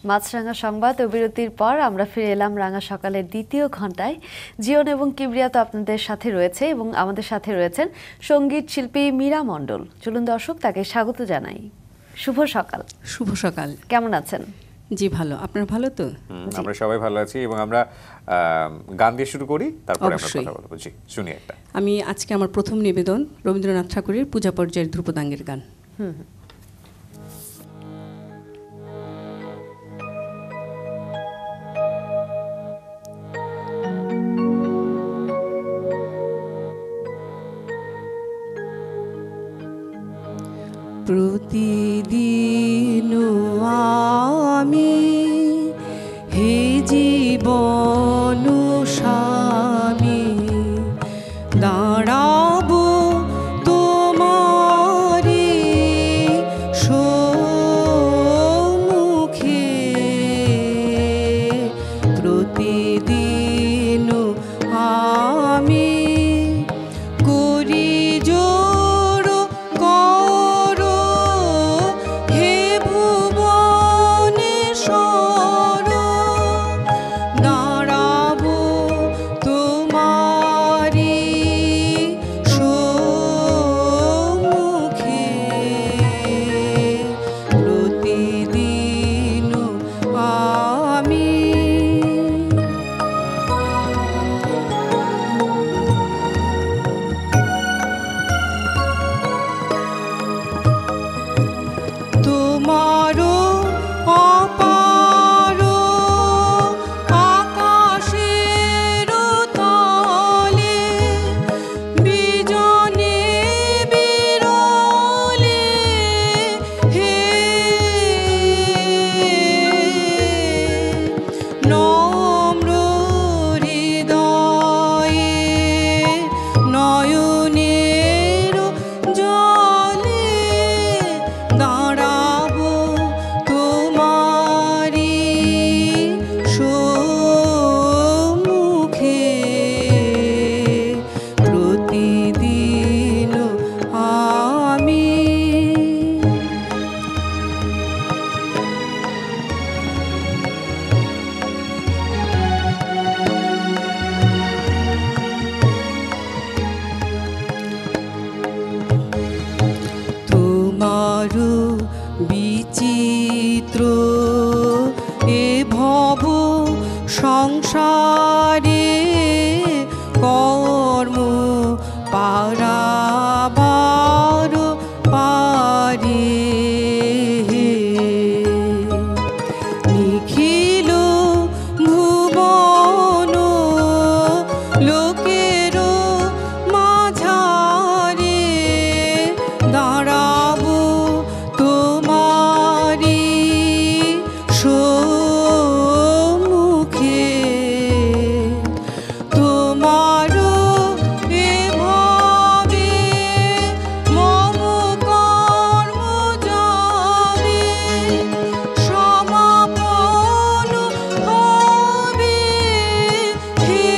মাছরাঙা সংবাদ ও বিরতির পর আমরা ফিরে এলাম রাঙা সকালের দ্বিতীয় ঘন্টায়। জীবন এবং কিবরিয়া তো আপনাদের সাথে রয়েছে এবং আমাদের সাথে রয়েছেন সঙ্গীত শিল্পী মীরা মণ্ডল। চলুন দর্শক তাকে স্বাগত জানাই। শুভ সকাল। শুভ সকাল। কেমন আছেন? জি ভালো, আপনার ভালো তো? আমরা সবাই ভালো আছি এবং আমরা গান দিয়ে শুরু করি, তারপরে আমরা কথা বলবো। জি শুনি একটা। আমি আজকে আমার প্রথম নিবেদন রবীন্দ্রনাথ ঠাকুরের পূজা পর্যায়ের ধ্রুপদাঙ্গের গান। প্রতিদিন আমি হে জীবন স্বামী দাঁড়াবো তোমারি সম্মুখে, প্রতিদিন আমি করি জোর কর হে ভুবনেশ্বর, দাঁড়াবো তোমারি সম্মুখে, প্রতিদিন আমি তোমারও অপার আকাশের তলে বিজনে বিরলে হে নম্র হৃদয়ে নয়নের জলে দাঁড়াবো তোমারি সম্মুখে, প্রতিদিন আমি তোমারু বিচিত্র এ ভব সংসারে কর্ম পারাবার পারে, নিখিল ভুবন লোকের মাঝারে দাঁড়াবো তোমারি সম্মুখে, তোমার এ ভাবে মম কর্ম যাবে সমাপন হবে হে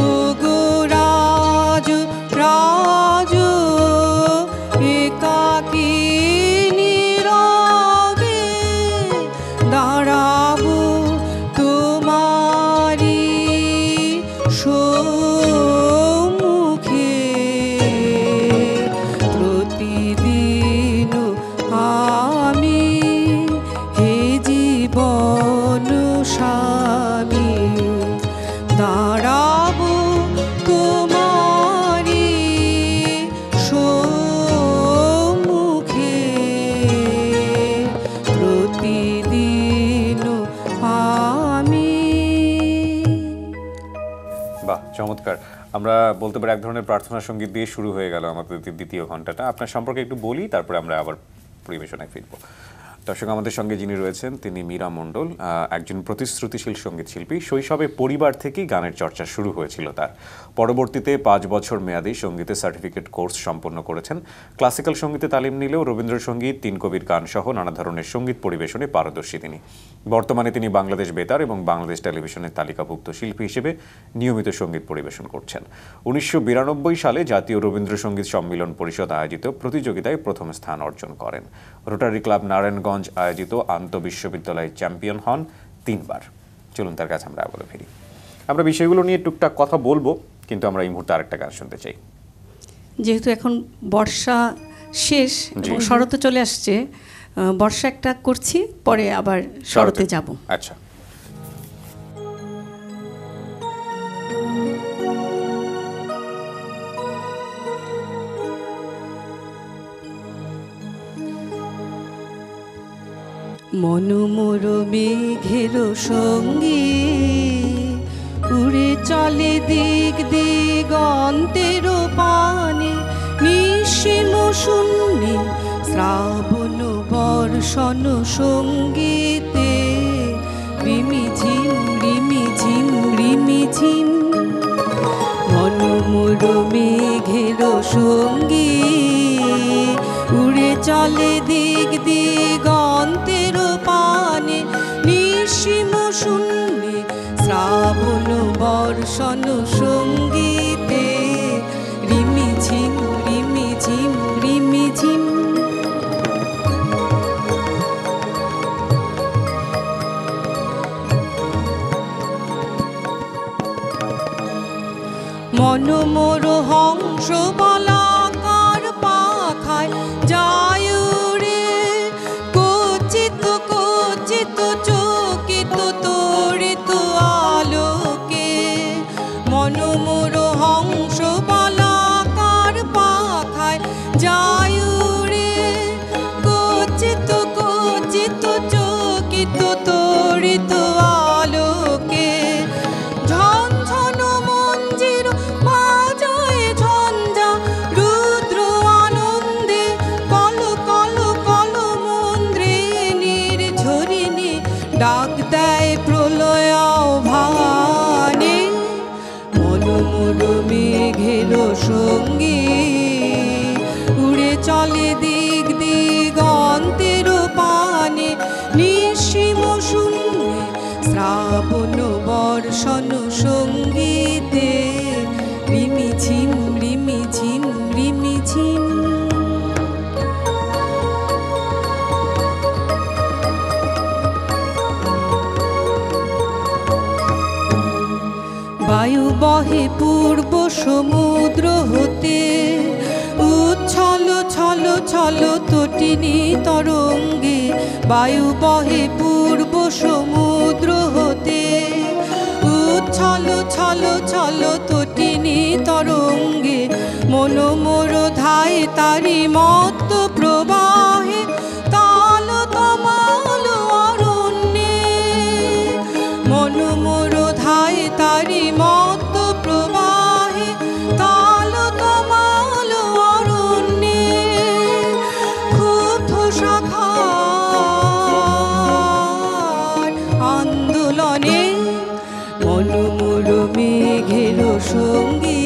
ওগো রাজ রাজ একাকী নীরবে দাঁড়াবো তোমারি সম্মুখে, প্রতিদিন আমি হে জীবন স্বামী দাঁড়াবো তোমারি সম্মুখে, প্রতিদিন আমি। বাহ, চমৎকার। আমরা বলতে পারি এক ধরনের প্রার্থনা সঙ্গীত দিয়ে শুরু হয়ে গেল আমাদের দ্বিতীয় ঘন্টাটা। আপনার সম্পর্কে একটু বলি, তারপরে আমরা আবার পরিবেশনায় ফিরবো। দর্শক, আমাদের সঙ্গে যিনি রয়েছেন তিনি মীরা মণ্ডল, একজন প্রতিশ্রুতিশীল সঙ্গীত শিল্পী। শৈশবে পরিবার থেকেই গানের চর্চা শুরু হয়েছিল তার। পরবর্তীতে 5 বছর মেয়াদী সঙ্গীতে সার্টিফিকেট কোর্স সম্পন্ন করেছেন। ক্লাসিক্যাল সঙ্গীতে তালিম নিলেও রবীন্দ্রসঙ্গীত, 3 কবির গান সহ নানা ধরনের সঙ্গীত পরিবেশনে পারদর্শী তিনি। বর্তমানে তিনি বাংলাদেশ বেতার এবং বাংলাদেশ টেলিভিশনের তালিকাভুক্ত শিল্পী হিসেবে নিয়মিত সঙ্গীত পরিবেশন করছেন। 1992 সালে জাতীয় রবীন্দ্রসঙ্গীত সম্মিলন পরিষদ আয়োজিত প্রতিযোগিতায় প্রথম স্থান অর্জন করেন। রোটারি ক্লাব নারায়ণগঞ্জ আয়োজিত আন্তঃবিশ্ববিদ্যালয় চ্যাম্পিয়ন হন 3 বার। চলুন তার কাছে আমরা আবার ফিরি। আমরা বিষয়গুলো নিয়ে টুকটাক কথা বলবো, কিন্তু আমরা এই মুহূর্তে আরেকটা গান শুনতে চাই। যেহেতু এখন বর্ষা শেষ এবং শরৎ চলে আসছে, বর্ষা একটা করছি, পরে আবার শরতে যাব। আচ্ছা, মনোমোর মেঘের সঙ্গী উড়ে চলে দিক দিগন্তের পানে, নিঃসীম শূন্যে শ্রাবণ বর্ষণ সঙ্গীতে রিমিঝিম রিমিঝিম রিমিঝিম। মনোমোর মেঘের সঙ্গী উড়ে চলে দিক দিগন্তের পানে, নিঃসীম শূন্যে শ্রাবণ বর্ষণ সঙ্গীতে রিমিঝিম রিমিঝিম রিমিঝিম। মনোমোর হংস বলাকার পাখায় যায় উড়ে, কচিত কচিত চকিত তড়িত আলোকে। মনোমোর হংস বলাকার পাখায় যায় উড়ে, কচিত কচিত চকিত তড়িত আলোকে। ঝনঝন মঞ্জির বাজায় ঝঞ্ঝা, রুদ্র আনন্দে কল কল কল মন্দ্রে নির্ঝরিণী ডাক দেয় প্রলয় আহ্বানে। মনোমোর মেঘের সঙ্গী উড়ে চলে দিক দিগন্তের পানে, নিঃসীম শূন্যে শ্রাবণ বর্ষণ সঙ্গীতে রিমিঝিম রিমিঝিম রিমিঝিম। বায়ু বহে পূর্ব সমুদ্র হতে, উচ্ছল ছল ছল তটিনী তরঙ্গে। বায়ু বহে পূর্ব সমুদ্র হতে, উচ্ছল ছল ছল তটিনী তরঙ্গে। মনোমোর ধায় তারি মত্ত প্রবাহে, তাল তমাল অরণ্যে। মনোমোর ধায় তারি মত্ত প্রবাহে, তাল তমাল অরণ্যে। ক্ষুব্ধ শাখার আন্দোলনে মনোমোর মেঘের সঙ্গী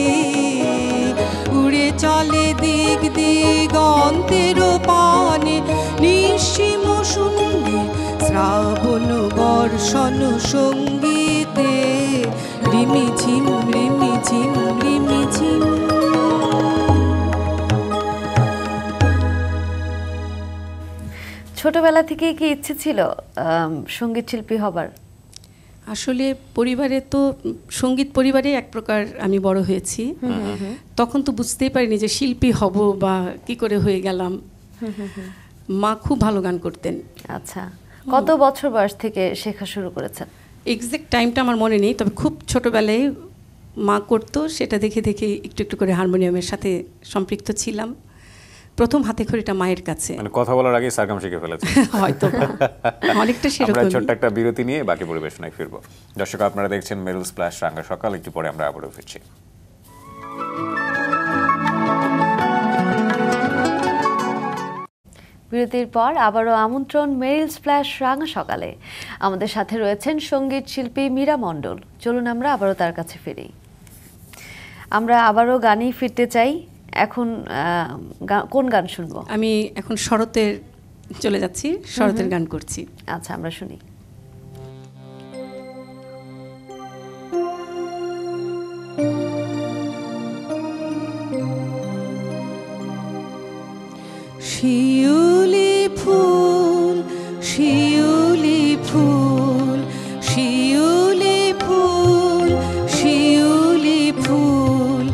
উড়ে চলে দিক দিগন্তের পানে, নিঃসীম শূন্যে শ্রাবণ বর্ষণ সঙ্গীতে রিমিঝিম রিমিঝিম রিমিঝিম। ছোটবেলা থেকে কি ইচ্ছে ছিল সঙ্গীত শিল্পী হবার? আসলে পরিবারে তো সঙ্গীত পরিবারে এক প্রকার আমি বড় হয়েছি। তখন তো বুঝতেই পারিনি যে শিল্পী হব বা কি করে হয়ে গেলাম। মা খুব ভালো গান করতেন। আচ্ছা, কত বছর বয়স থেকে শেখা শুরু করেছেন? এক্সাক্ট টাইমটা আমার মনে নেই, তবে খুব ছোটবেলায় মা করতো, সেটা দেখে দেখে একটু একটু করে হারমোনিয়ামের সাথে সম্পৃক্ত ছিলাম। প্রথম হাতে খড়িটা মায়ের কাছে, মানে কথা বলার আগে সারগাম শিখে ফেলেছে হয়তো অনেকটা সেরকম। আমরা ছোট্ট একটা বিরতি নিয়ে বাকি পরিবেশনায় ফিরবো। দর্শক, আপনারা দেখছেন মেরুল স্প্ল্যাশ রাঙা সকাল। একটু পরে আমরা আবারও ফিরছি। বিরতির পর আবারও আমন্ত্রণ মেরিল স্প্ল্যাশ রাঙা সকালে। আমাদের সাথে রয়েছেন সঙ্গীত শিল্পী মীরা মণ্ডল। চলুন আমরা আবারও তার কাছে ফিরি। আমরা আবারও গানেই ফিরতে চাই। এখন কোন গান শুনবো? আমি এখন শরতের চলে যাচ্ছি, শরতের গান করছি। আচ্ছা, আমরা শুনি। শিউলি ফুল, শিউলি ফুল, শিউলি ফুল, শিউলি ফুল,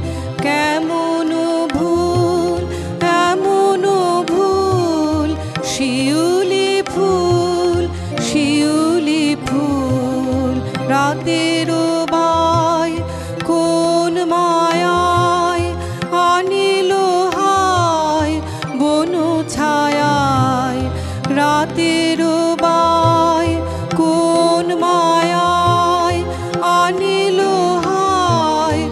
কেমন ভুল, এমন ভুল, শিউলি ফুল, শিউলি ফুল, রাতের বাই কোন মায়ায় আনিল হায় বন ছায়ায়, রাতের বাই কোন মায়ায় আনিল হায়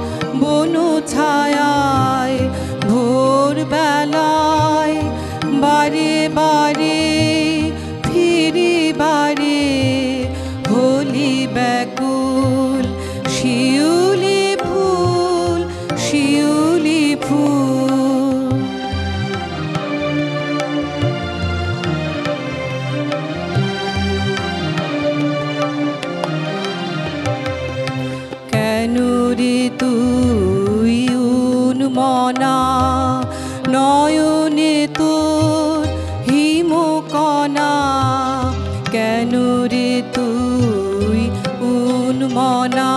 বন ছায়ায়, ভোর বেলায় বারে বারে ফিরি বারে হলি ব্যাকুল, শিউলি ফুল, শিউলি ফুল। কেন রে তুই উন্মনা নয়নে তোর হিমকণা, কেন রে তুই উন্মনা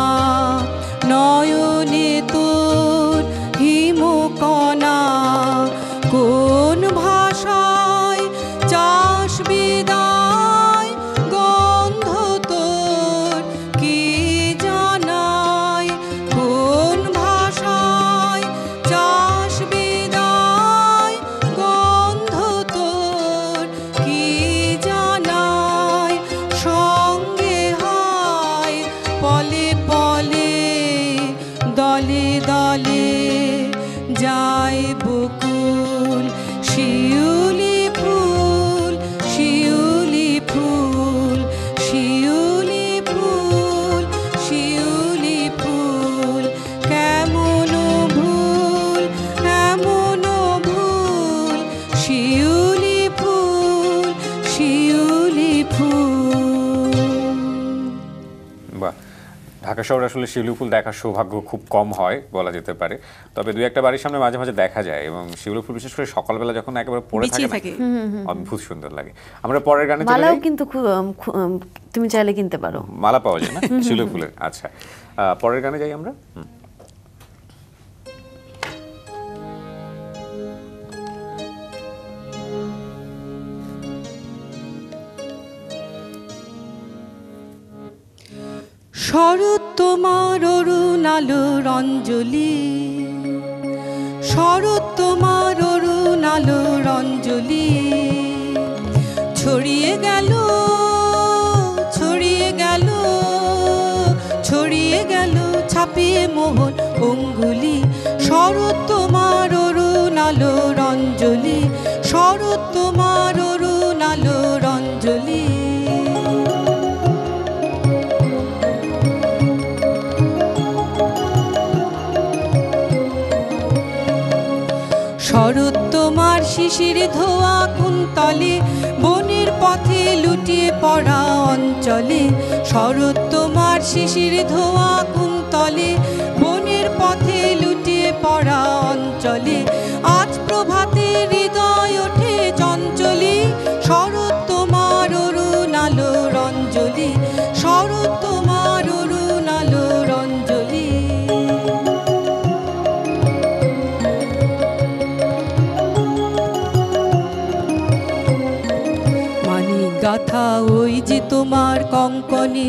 নয়নে তোর হিমকণা, কোন ভাষায় চাষ বিদায় গন্ধ তোর কি জানায়, কোন ভাষায় চাষ বিদায় গন্ধ তোর কি জানায়, সঙ্গে হায় পলে পলে দলে দলে যায় বকুল, শিউলি ফুল, শিউলি ফুল, শিউলি ফুল, শিউলি ফুল, কেমন ভুল, এমন ভুল, শিউলি ফুল, শিউলি ফুল। বাহ, ঢাকা শহরে আসলে শিউলি ফুল দেখার সৌভাগ্য খুব কম হয় বলা যেতে পারে, তবে দুই একটা বাড়ির সামনে মাঝে মাঝে দেখা যায়, এবং শিউলি ফুল বিশেষ করে সকালবেলা যখন একেবারে পড়ে বিছিয়ে থাকে থাকে। না, অদ্ভুত সুন্দর লাগে। আমরা পরের গানে চলে মালাও যাই। কিন্তু তুমি চাইলে কিনতে পারো। মালা পাওয়া যায় না শিউলি ফুলের? আচ্ছা, পরের গানে যাই আমরা। শরৎ তোমার অরুণ আলোর অঞ্জলি, শরৎ তোমার অরুণ আলোর অঞ্জলি, ছড়িয়ে গেল, ছড়িয়ে গেল, ছড়িয়ে গেল ছাপিয়ে মোহন অঙ্গুলি, শরৎ তোমার অরুণ আলোর অঞ্জলি, শরৎ তোমার অরুণ আলোর অঞ্জলি। শরৎ তোমার শিশির ধোয়া কুন্তলে, বনের পথে লুটিয়ে পড়া অঞ্চলে, শরৎ তোমার শিশির ধোয়া কুন্তলে, বনের পথে লুটিয়ে পড়া অঞ্চলে, আজ প্রভাতে হৃদয় ওঠে চঞ্চলি, শরৎ তোমার অরুণ আলোর অঞ্জলি, শরৎ তোমার অরুণ আলোর অঞ্জলি। গাথা ওই যে তোমার কঙ্কনে,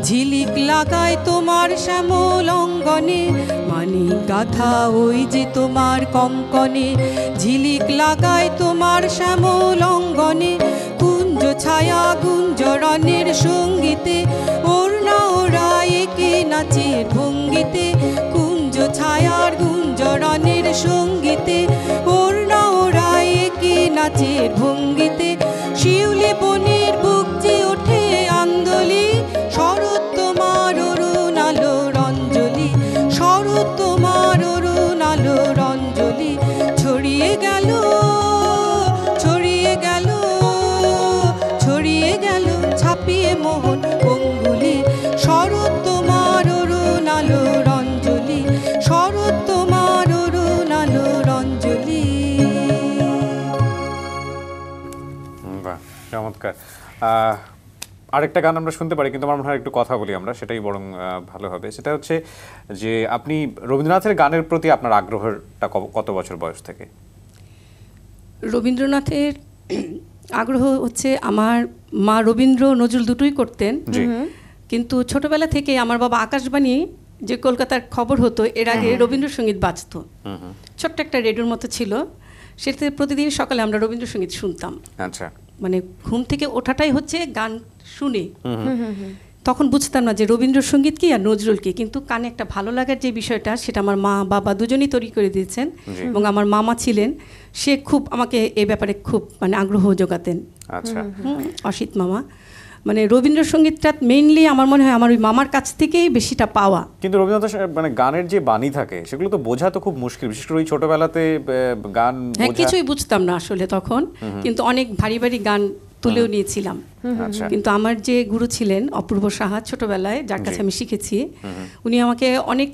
ঝিলিক লাগায় তোমার শ্যামল অঙ্গনে, মানিক গাথা ওই যে তোমার কঙ্কনে, ঝিলিক লাগায় তোমার শ্যামল অঙ্গনে, কুঞ্জ ছায়া গুঞ্জরণের সঙ্গীতে, ওড়না ওরা একে নাচের ভঙ্গিতে, কুঞ্জ ছায়ার গুঞ্জরণের সঙ্গীতে, ওড়না ওরা একে নাচের ভঙ্গিতে, চমৎকার। আরেকটা গান আমরা শুনতে পারি, কিন্তু আমার মনে হয় একটু কথা বলি আমরা, সেটাই বরং ভালো হবে। সেটা হচ্ছে যে আপনি রবীন্দ্রনাথের গানের প্রতি আপনার আগ্রহটা কত বছর বয়স থেকে? রবীন্দ্রনাথের আগ্রহ হচ্ছে, আমার মা রবীন্দ্র নজরুল দুটোই করতেন, কিন্তু ছোটবেলা থেকে আমার বাবা আকাশবাণী, যে কলকাতার খবর হতো এর আগে রবীন্দ্রসঙ্গীত বাজতো, ছোট্ট একটা রেডিওর মতো ছিল, সেটাতে প্রতিদিন সকালে আমরা রবীন্দ্রসঙ্গীত শুনতাম। আচ্ছা, মানে ঘুম থেকে ওঠাটাই হচ্ছে গান শুনে। তখন বুঝতাম না যে রবীন্দ্রসঙ্গীত কি আর নজরুল কি, কিন্তু কানে একটা ভালো লাগার যে বিষয়টা, সেটা আমার মা বাবা দুজনেই তৈরি করে দিয়েছেন। এবং আমার মামা ছিলেন, সে খুব আমাকে এই ব্যাপারে খুব মানে আগ্রহ যোগাতেন। আচ্ছা, অসিত মামা। মানে রবীন্দ্রসঙ্গীতটা মেইনলি আমার মনে হয় আমার ওই মামার কাছ থেকেই বেশিটা পাওয়া। কিন্তু রবীন্দ্রনাথ মানে গানের যে বাণী থাকে সেগুলো তো বোঝা তো খুব মুশকিল, বিশেষ করে ওই ছোটবেলাতে গান হ্যাঁ, বোঝা। কিছুই বুঝতাম না আসলে তখন, কিন্তু অনেক ভারী ভারী গান তুলেও নিয়েছিলাম। আচ্ছা, কিন্তু আমার যে গুরু ছিলেন অপূর্ব সাহা, ছোটবেলায় যার কাছে আমি শিখেছি, উনি আমাকে অনেক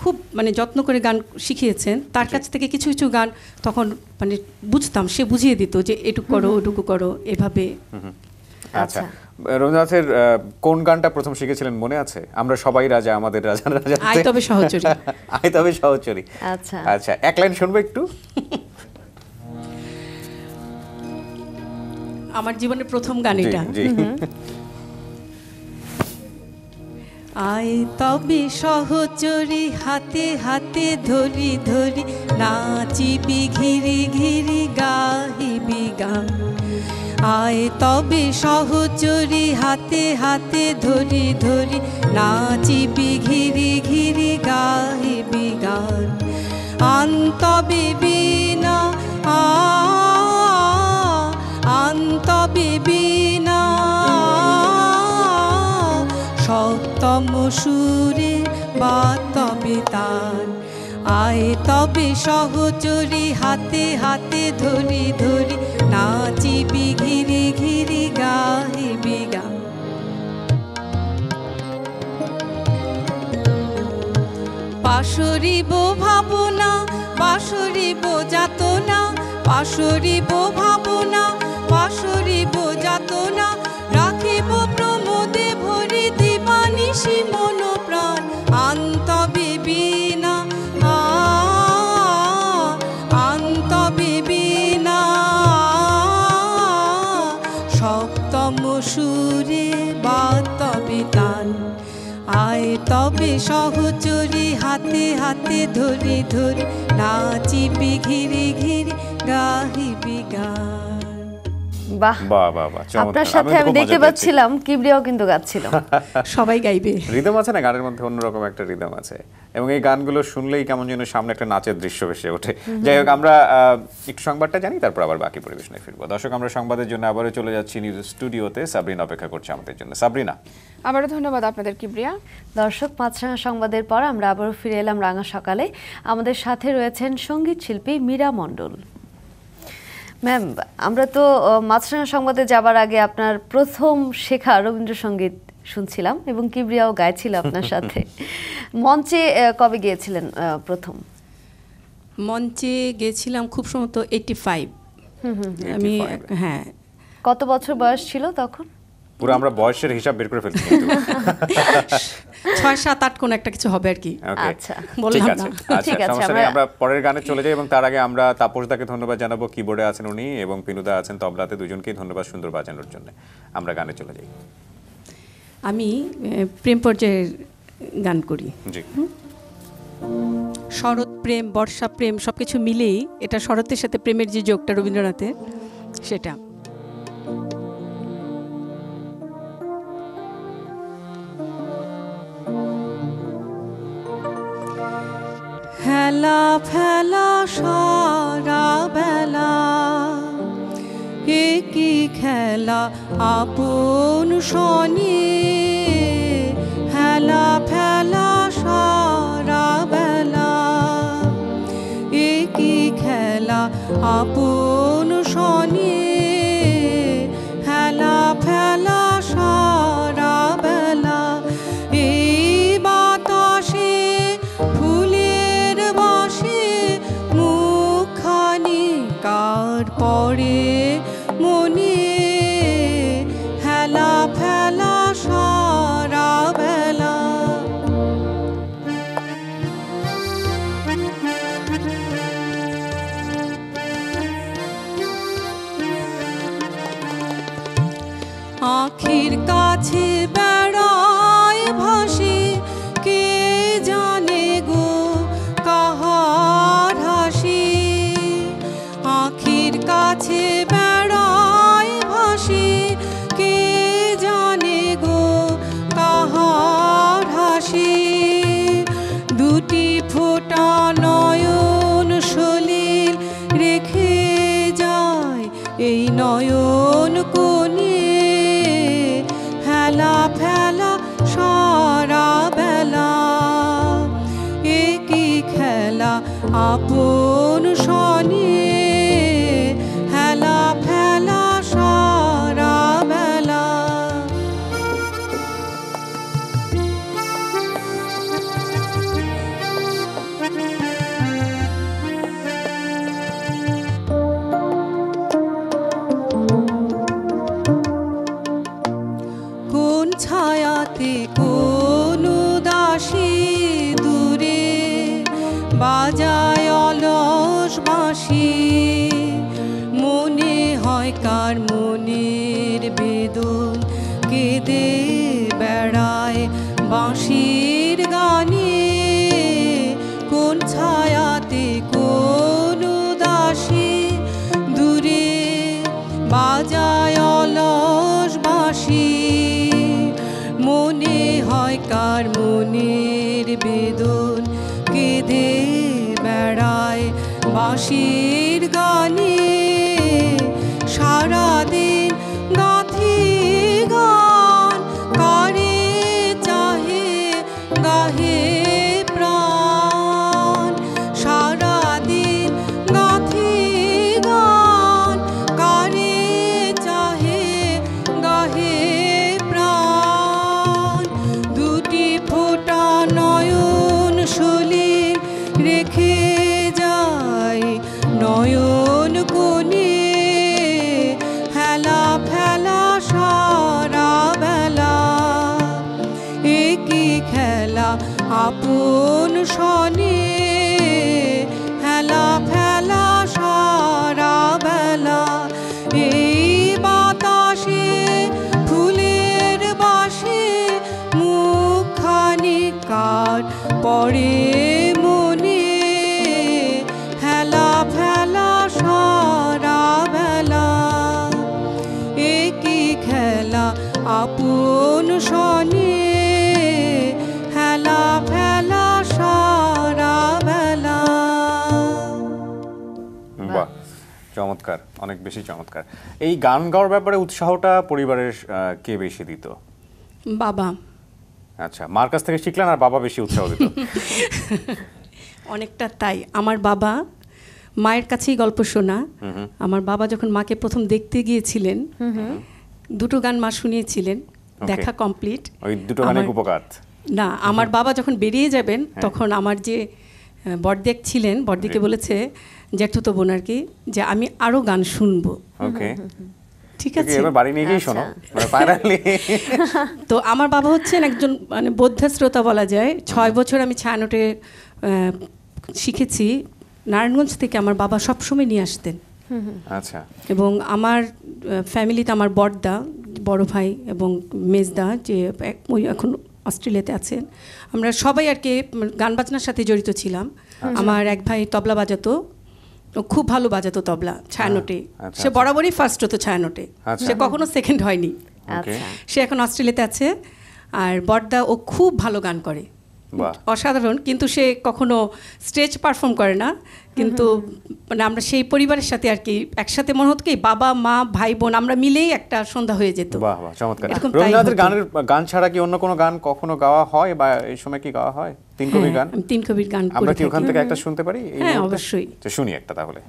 খুব মানে যত্ন করে গান শিখিয়েছেন। তার কাছ থেকে কিছু কিছু গান তখন মানে বুঝতাম, সে বুঝিয়ে দিত যে এটুকু করো ওটুকু করো এভাবে। আচ্ছা, রবীন্দ্রনাথের কোন গানটা প্রথম শিখেছিলেন মনে আছে? আমরা সবাই রাজা, আমাদের রাজা রাজা, আয় তবে সহচরী। আয় তবে সহচরী। আচ্ছা আচ্ছা, এক লাইন শুনবো একটু। আমার জীবনের প্রথম গান এটা। জি, আয় তবে সহচরী, হাতে হাতে ধরি ধরি, নাচিবি ঘিরি ঘিরি গাহিবি গান। আয় তবে সহচরী, হাতে হাতে ধরি ধরি, নাচিবি ঘিরি ঘিরি গাহিবি গান। আন্তবে বিনা আন্তবে বিনা সপ্তম সুরে বা তবে তার। আয় তবে সহচরী, হাতে হাতে ধরি ধরি, নাচিবি ঘিরি ঘিরি গাহিবি গান। পাশরিব ভাবনা, পাশরিব যাতনা, পাশরিব ভাবনা, পাশরিব যাতনা, রাখিব প্রমোদে ভরি দিবানিশি মন প্রাণ। আন্তবে বিনা আন্তবে বিনা সপ্তম সুরে বা তবে তান। আয় তবে সহচরী, হাতে হাতে ধরি ধরি, নাচিবি ঘিরি ঘিরি গাহিবি গান। বাহ, বাহ বাহ বাহ, চমৎকার। আপনার সাথে আমি দেখতে পাচ্ছিলাম কিবরিয়াও কিন্তু গাচ্ছিল। সবাই গাইবে। রিদম আছে না গানের মধ্যে, অন্যরকম একটা রিদম আছে, এবং এই গানগুলো শুনলেই কেমন যেন সামনে একটা নাচের দৃশ্য ভেসে ওঠে। যাই হোক, আমরা একটু সংবাদটা জানি, তারপর আবার বাকি পরিবেশনে ফিরবো। দর্শক, আমরা সংবাদের জন্য আবারও চলে যাচ্ছি নিউজ স্টুডিওতে। সাবরিনা অপেক্ষা করছে আমাদের জন্য। সাবরিনা, আবারও ধন্যবাদ আপনাদের কিবরিয়া। দর্শক, মাছরাঙা সংবাদের পর আমরা আবারও ফিরে এলাম রাঙা সকালে। আমাদের সাথে রয়েছেন সঙ্গীত শিল্পী মীরা মণ্ডল। ম্যাম, আমরা তো মাছরাঙা সংবাদে যাবার আগে আপনার প্রথম শেখা রবীন্দ্রসঙ্গীত শুনছিলাম এবং কিবরিয়াও গাইছিল আপনার সাথে। মঞ্চে কবে গিয়েছিলেন প্রথম? মঞ্চে গেছিলাম খুব সম্ভবত 85। আমি হ্যাঁ। কত বছর বয়স ছিল তখন? পুরো আমরা বয়সের হিসাব বের করে ফেলছি। 6, 7, 8 কোন একটা কিছু হবে আর কি। আচ্ছা, ঠিক বললাম আছে, না। আচ্ছা, সমস্যা নেই। আমরা পরের গানে চলে যাই, এবং তার আগে আমরা তাপসদাকে ধন্যবাদ জানাবো, কিবোর্ডে আছেন উনি, এবং পিনুদা আছেন তবলাতে। দুজনকেই ধন্যবাদ সুন্দর বাজানোর জন্য। আমরা গানে চলে যাই। আমি প্রেম পর্যায়ের গান করি। জি, শরৎ প্রেম, বর্ষা প্রেম সবকিছু মিলেই এটা শরতের সাথে প্রেমের যে যোগটা রবীন্দ্রনাথের, সেটা। হেলা ফেলা সারা বেলা, একই খেলা আপন শনি। হেলা ফেলা সারা বেলা, একই খেলা আপন শনি। হেলা ফেলা সারা বেলা, এই বাতাসে ফুলের বাসে মুখখানি কার পরে মনে। আপন সনে হেলা ফেলা সারা বেলা। কোন ছায়াতে কোন উদাসী দূরে বাজায় অলস বাঁশি, মনে হয় কার মনের বেদন কেঁদে বেড়ায় বাঁশির গানে। কোন ছায়াতে কোন উদাসী দূরে বাজায় অলস বাঁশি, মনে হয় কার মনের বেদন কেঁদে বেড়ায় বাঁশির গানে। সারাদিন গাথি গান কারে চাহে গাহে প্রাণ, সারাদিন গাথি গান কারে চাহে গাহে প্রাণ। দুটি ফোঁটা নয়ন সলিল রেখে যায় নয়ন কোণে, হেলা ফেলা সারা বেলা। একই খেলা আপন সনে হেলা ফেলা সারা বেলা। এই বাতাসে ফুলের বাসে মুখখানি কার পড়ে মনে, হেলা ফেলা সারা বেলা। একই খেলা আপন সনে হেলা ফেলা সারা বেলা। বাহ, চমৎকার, অনেক বেশি চমৎকার। এই গান গাওয়ার ব্যাপারে উৎসাহটা পরিবারের কে বেশি দিত? বাবা। আচ্ছা, মার কাছ থেকে শিখলেন আর বাবা বেশি উৎসাহ দিত? অনেকটা তাই। আমার বাবা মায়ের কাছেই গল্প শোনা। আমার বাবা যখন মাকে প্রথম দেখতে গিয়েছিলেন, দুটো গান মা শুনিয়েছিলেন, দেখা কমপ্লিট। ওই দুটো গানের উপকার না, আমার বাবা যখন বেরিয়ে যাবেন তখন আমার যে বড়দেক ছিলেন, বড়দিকে বলেছে জ্যাঠুতো বোন আর কি, যে আমি আরো গান শুনবো। ওকে, ঠিক আছে, এবার বাড়ি নিয়ে গিয়ে শোনো মানে ফাইনালি। তো আমার বাবা হচ্ছেন একজন মানে বৌদ্ধ শ্রোতা বলা যায়। 6 বছর আমি ছায়ানটে শিখেছি। নারায়ণগঞ্জ থেকে আমার বাবা সবসময় নিয়ে আসতেন। আচ্ছা। এবং আমার ফ্যামিলিতে আমার বড়দা, বড় ভাই এবং মেজদা যে ওই এখন অস্ট্রেলিয়াতে আছেন, আমরা সবাই আর কি গান বাজনার সাথে জড়িত ছিলাম। আমার এক ভাই তবলা বাজাতো, ও খুব ভালো বাজাতো তবলা ছায়ানটে। সে বরাবরই ফার্স্ট হতো ছায়ানটে, সে কখনো সেকেন্ড হয়নি। সে এখন অস্ট্রেলিয়াতে আছে। আর বড়দা ও খুব ভালো গান করে, অসাধারণ, কিন্তু সে কখনো স্টেজ পারফর্ম করে না। কিন্তু মানে আমরা সেই পরিবারের সাথে আর কি একসাথে মনে হতো কি বাবা মা ভাই বোন আমরা মিলেই একটা সন্ধ্যা হয়ে যেত। বাহ বাহ, চমৎকার। রবীন্দ্রনাথের গান ছাড়া কি অন্য কোনো গান কখনো গাওয়া হয় বা এই সময় কি গাওয়া হয়? তিন কবির গান? তিন কবির গান আমরা কি ওখান থেকে একটা শুনতে পারি? হ্যাঁ, অবশ্যই। শুনি একটা তাহলে।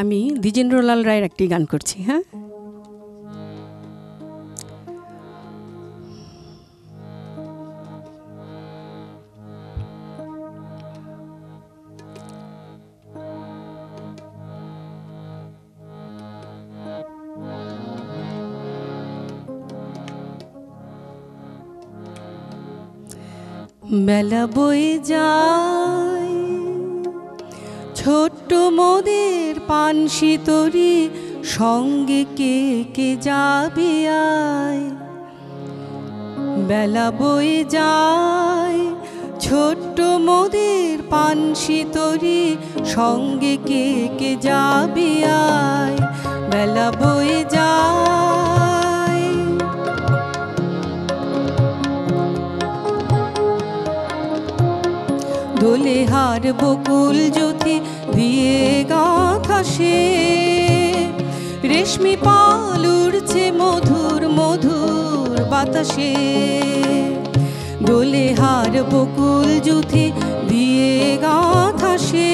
আমি দ্বিজেন্দ্রলাল রায়ের একটি গান করছি। হ্যাঁ, বেলা বয়ে যায় ছোট্ট মোদের পানসি তরি, সঙ্গে কে কে যাবে আয়। বেলা বয়ে যায় ছোট্ট মোদের পানসি তরি, সঙ্গে কে কে যাবে আয়। বেলা বয়ে যায় দোলে হার বকুল জ্যোতি দিয়ে গাঁথা সে, রেশমি পাল উড়ছে মধুর মধুর বাতাসে। দোলে হার বকুল জ্যোতি দিয়ে গাঁথা সে,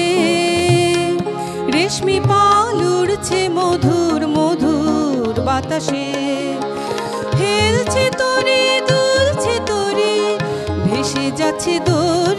রেশমি পাল উড়ছে মধুর মধুর বাতাসে। হেলছে তোরে দুলছে তোরে, ভেসে যাচ্ছে দোর